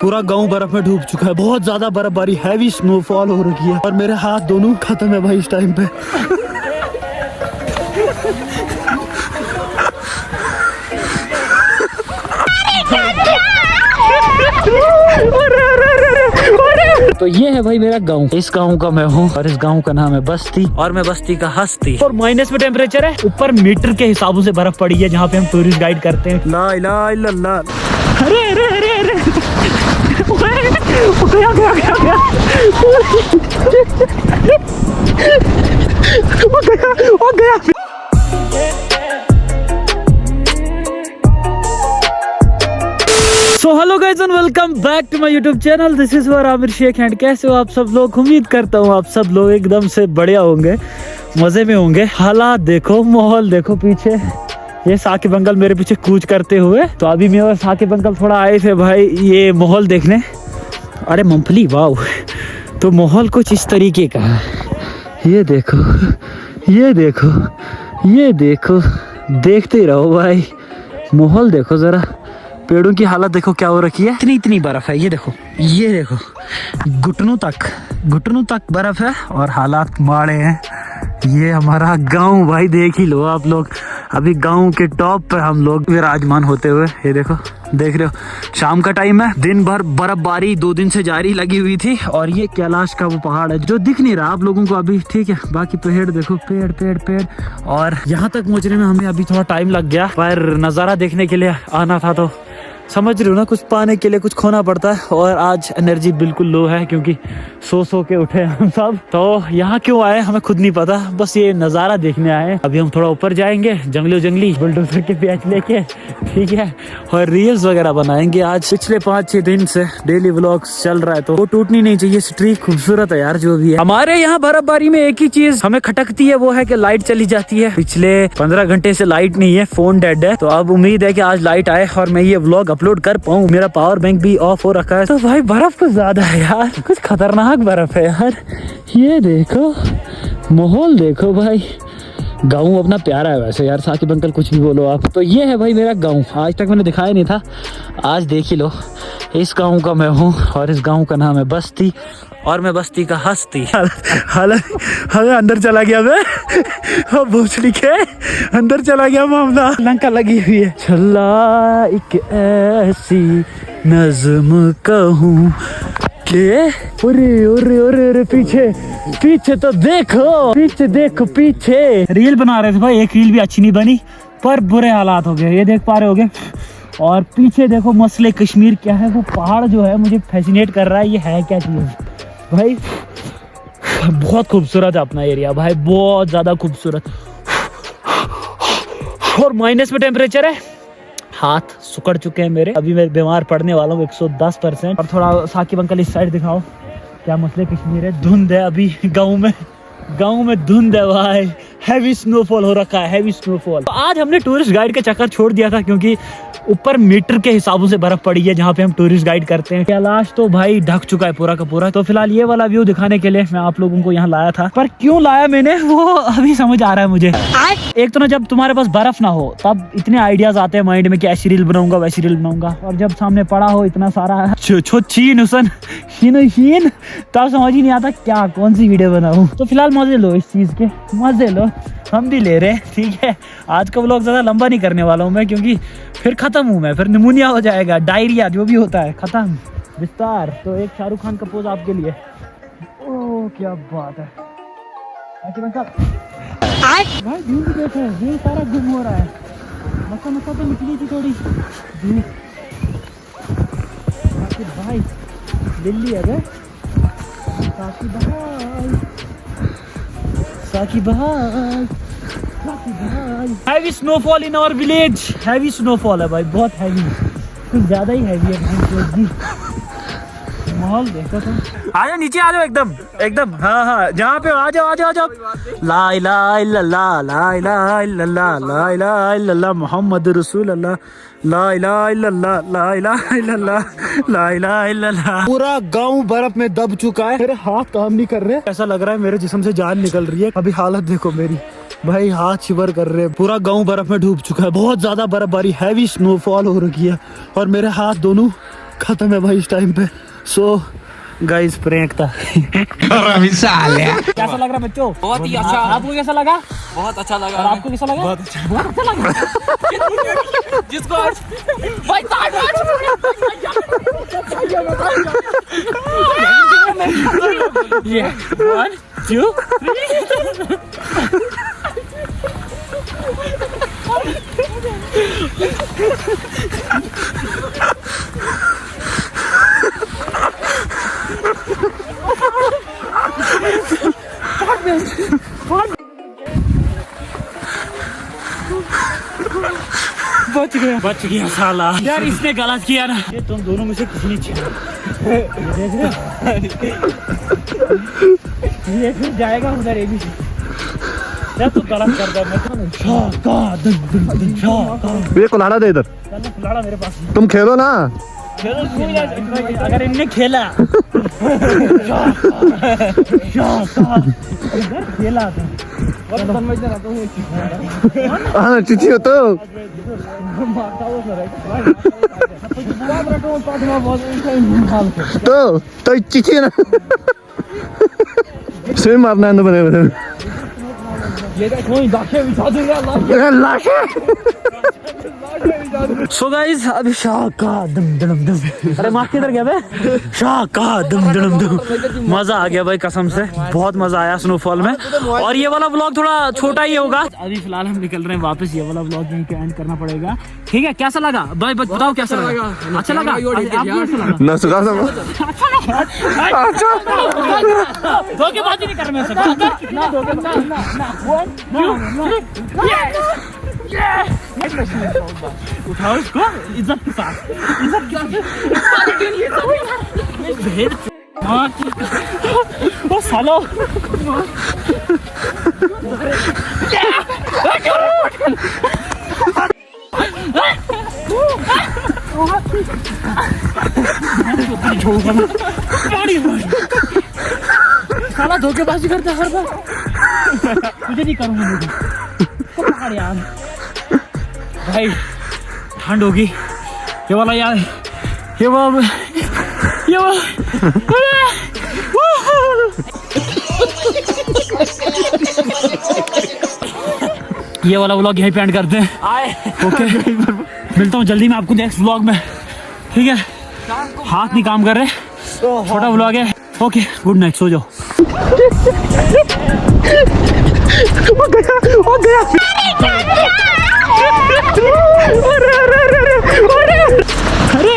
पूरा गांव बर्फ में डूब चुका है। बहुत ज्यादा बर्फबारी, हैवी स्नोफॉल हो रखी है और मेरे हाथ दोनों खत्म है भाई इस टाइम पे। तो ये है भाई मेरा गांव। इस गांव का मैं हूँ और इस गांव का नाम है बस्ती और मैं बस्ती का हस्ती। और माइनस में टेम्परेचर है, ऊपर मीटर के हिसाबों से बर्फ पड़ी है जहाँ पे हम टूरिस्ट गाइड करते हैं। ला इलाहा इल्लल्लाह। अरे अरे अरे अरे गया गया गया गया वो गया। So hello guys and welcome back to my YouTube channel. This is your Aamir Shaikh and कैसे हो आप सब लोग। उम्मीद करता हूँ आप सब लोग एकदम से बढ़िया होंगे, मजे में होंगे। हालात देखो, माहौल देखो, पीछे ये साकिब अंकल मेरे पीछे कूच करते हुए। तो अभी मैं और साकिब अंकल थोड़ा आए थे भाई ये माहौल देखने। अरे मूंगफली, वाव। तो माहौल कुछ इस तरीके का है। ये देखो, ये देखो, ये देखो, देखते रहो भाई। माहौल देखो जरा, पेड़ों की हालत देखो क्या हो रखी है। इतनी इतनी बर्फ है, ये देखो, ये देखो, घुटनों तक बर्फ है और हालात माड़े हैं। ये हमारा गांव भाई, देख ही लो आप लोग। अभी गांव के टॉप पर हम लोग विराजमान होते हुए, ये देखो, देख रहे हो। शाम का टाइम है, दिन भर बर्फबारी 2 दिन से जारी लगी हुई थी और ये कैलाश का वो पहाड़ है जो दिख नहीं रहा आप लोगों को अभी, ठीक है। बाकी पेड़ देखो, पेड़ पेड़ पेड़। और यहाँ तक पहुँचने में हमें अभी थोड़ा टाइम लग गया, पर नज़ारा देखने के लिए आना था तो समझ रहे हो ना, कुछ पाने के लिए कुछ खोना पड़ता है। और आज एनर्जी बिल्कुल लो है क्योंकि सो के उठे हम सब। तो यहाँ क्यों आए हमें खुद नहीं पता, बस ये नज़ारा देखने आए। अभी हम थोड़ा ऊपर जाएंगे, जंगली बुलडोजर के प्याज लेके, ठीक है, और रील्स वगैरह बनाएंगे। आज पिछले 5-6 दिन से डेली व्लॉग्स चल रहा है तो वो टूटनी नहीं चाहिए। स्ट्रीक खूबसूरत है यार जो भी है। हमारे यहाँ बर्फबारी में एक ही चीज हमें खटकती है, वो है कि लाइट चली जाती है। पिछले 15 घंटे से लाइट नहीं है, फोन डेड है। तो अब उम्मीद है कि आज लाइट आए और मैं ये व्लॉग अपलोड कर पाऊँ। मेरा पावर बैंक भी ऑफ हो रखा है। तो भाई बर्फ कुछ ज्यादा है यार, कुछ खतरनाक बर्फ है यार। ये देखो, माहौल देखो भाई। गाँव अपना प्यारा है वैसे यार, साकिब अंकल कुछ भी बोलो आप। तो ये है भाई मेरा गाँव, आज तक मैंने दिखाया नहीं था, आज देख ही लो। इस गाँव का मैं हूँ और इस गाँव का नाम है बस्ती और मैं बस्ती का हस्ती। हमें अंदर चला गया मैं भूसड़ी के अंदर चला गया मामला। लंका लगी हुई है। चला एक ऐसी नज़्म कहूँ के, ओरे ओरे ओरे ओरे, पीछे तो देखो, पीछे देखो, पीछे। रील बना रहे थे भाई, एक रील भी अच्छी नहीं बनी पर बुरे हालात हो गए, ये देख पा रहे होगे। और पीछे देखो मसले कश्मीर क्या है, वो पहाड़ जो है मुझे फैसिनेट कर रहा है। ये है क्या चीज़ भाई, बहुत खूबसूरत है अपना एरिया भाई, बहुत ज्यादा खूबसूरत। और माइनस में टेम्परेचर है, हाथ सुकड़ चुके हैं मेरे। अभी मैं बीमार पड़ने वाला हूँ 110%। और थोड़ा साकिब अंकल इस साइड दिखाओ, क्या मसले कश्मीर है। धुंध है अभी गाँव में धुंध है भाई, हैवी स्नोफॉल हो रखा है, हैवी स्नोफॉल। तो आज हमने टूरिस्ट गाइड का चक्कर छोड़ दिया था क्योंकि ऊपर मीटर के हिसाबों से बर्फ पड़ी है जहाँ पे हम टूरिस्ट गाइड करते हैं। कैलाश तो भाई ढक चुका है पूरा का पूरा। तो फिलहाल ये वाला व्यू दिखाने के लिए मैं आप लोगों को यहाँ लाया था, पर क्यों लाया मैंने वो अभी समझ आ रहा है मुझे। एक तो ना, जब तुम्हारे पास बर्फ ना हो तब इतने आइडियाज आते हैं माइंड में कि ऐसी रील बनाऊंगा वैसी रील बनाऊंगा, और जब सामने पड़ा हो इतना सारा शीन तब समझ ही नहीं आता क्या कौन सी वीडियो बनाऊं। तो फिलहाल मजे लो इस चीज के, मजे लो, हम भी ले रहे हैं, ठीक है। आज का व्लॉग ज्यादा लंबा नहीं करने वाला हूँ मैं क्योंकि फिर खत्म हूँ मैं, फिर निमोनिया हो जाएगा, डायरिया जो भी होता है, खत्म विस्तार। तो एक शाहरुख खान का पोज आपके लिए। ओह क्या बात है भाई, व्यू भी देखो, व्यू सारा गुम हो रहा है। मसा तो निकली थी थोड़ी धूप भाई, दिल्ली है बे साकी भाई। Heavy snowfall in our village, heavy snowfall है भाई, बहुत हैवी, कुछ ज्यादा ही हैवी है। माहौल देखो तुम, आ जाओ नीचे, आ जाओ एकदम। हाँ, जहाँ पे आ जाओ। ला इलाहा इल्लल्लाह, ला इलाहा इल्लल्लाह, ला इलाहा इल्लल्लाह मुहम्मद रसूल अल्लाह, ला इलाहा इल्लल्लाह, ला इलाहा इल्लल्लाह, ला इलाहा इल्लल्लाह। पूरा गांव बर्फ में दब चुका है, मेरे हाथ काम नहीं कर रहे, ऐसा लग रहा है मेरे जिस्म से जान निकल रही है। अभी हालत देखो मेरी भाई, हाथ शिवर कर रहे हैं। पूरा गांव बर्फ में डूब चुका है, बहुत ज्यादा बर्फबारी, हैवी स्नोफॉल हो रखी है और मेरे हाथ दोनों खत्म है भाई इस टाइम पे। सो गाइस प्रैंक था। कैसा लग रहा है बच्चों? बहुत ही अच्छा। आपको कैसा लगा? बहुत अच्छा लगा। और आपको कैसा लगा? बहुत अच्छा लगा। जिसको आज भाई ये 1 2 बच गया साला। यार इसने गलत किया ना। ये तुम दोनों में से किसी ने देख रहे हो? ये फिर जाएगा उधर। ये भी यार तू गलत कर रहा है। ये कुल्हाड़ा दे इधर। खिलाड़ा मेरे पास। तुम खेलो ना। खेलो अगर इनने खेला खेला हाँ चिची हो तो चिची है ना। स्विम मारना है तो बने बने सो गाइस अभी शाह का दम दम दम। अरे माँ किधर गया बे? शाह का दम दम दम। मजा आ गया भाई कसम से। बहुत मजा आया स्नोफॉल में। और ये वाला व्लॉग थोड़ा छोटा ही होगा। अभी फिलहाल हम निकल रहे हैं वापस। ये वाला व्लॉग यहीं पे एंड करना पड़ेगा। ठीक है कैसा लगा भाई बताओ कैसा लगा? अच्छा लगा? आपको कैसा लगा? ना सुखा सब धोखेबाजी नहीं कर मैं उठाओ इसको इज्जत के साथ। इज्जत के साथ ओ सालो। साला धोखेबाजी करता हर बार। तुझे नहीं करूंगा मुझे पकड़ यार। भाई ठंड होगी। ये वाला यार ये वाला ये वाला व्लॉग यहीं पे एंड करते हैं। ओके मिलता हूँ जल्दी मैं आपको नेक्स्ट व्लॉग में। ठीक है हाथ नहीं काम कर रहे। छोटा व्लॉग है। ओके गुड नाइट सो जाओ। अरे